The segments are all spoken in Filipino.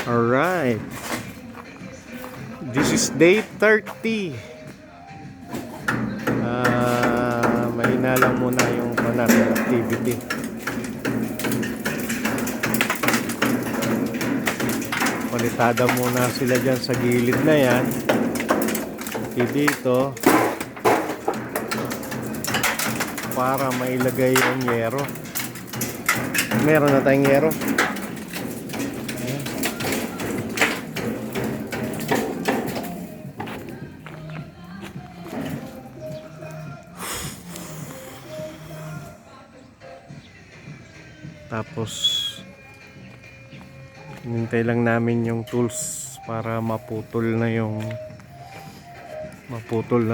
Alright, this is day 30. Mahina lang muna yung natin activity. Palitada muna sila dyan sa gilid na yan. Dito para mailagay yung yero. Meron na tayong yero. Tapos hinintay lang namin yung tools para maputol na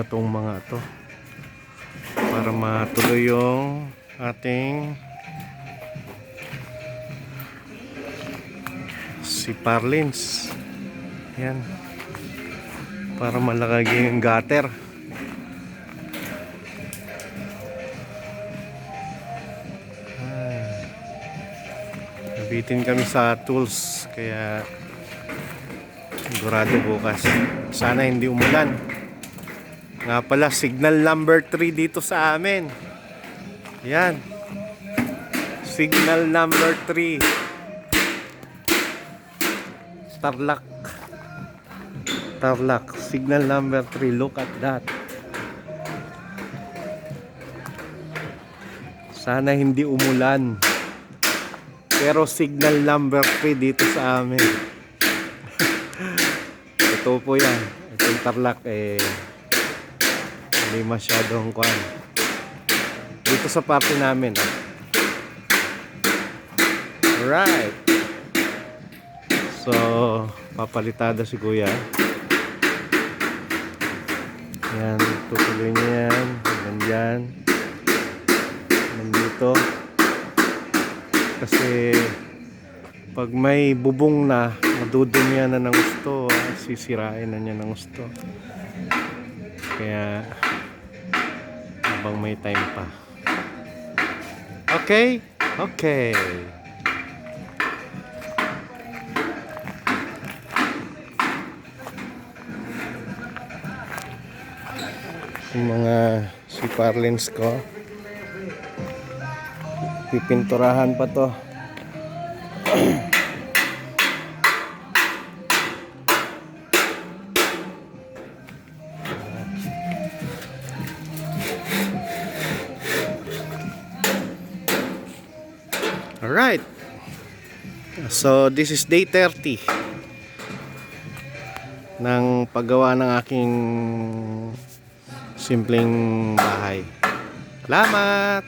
tong mga to, para matuloy yung ating si Parlins. Yan, para malagay yung gutter. Nabitin kami sa tools, kaya sigurado bukas. Sana hindi umulan. Nga pala, signal number 3 dito sa amin. Yan, signal number 3, Tarlac, signal number 3. Look at that. Sana hindi umulan, pero signal number 3 dito sa amin. Ito po yan. Itong Tarlac hindi masyadong kuhan dito sa parte namin. Alright, so papalitada si kuya. Yan, tutuloy niya yan. Nandyan, nandito. Kasi pag may bubong na, madudumihan na ng gusto, sisirain na niya ng gusto. Kaya habang may time pa. Okay? Okay. Yung mga si Parlins ko, pipinturahan pa to. Alright, so this is day 30 ng paggawa ng aking simpleng bahay. Salamat!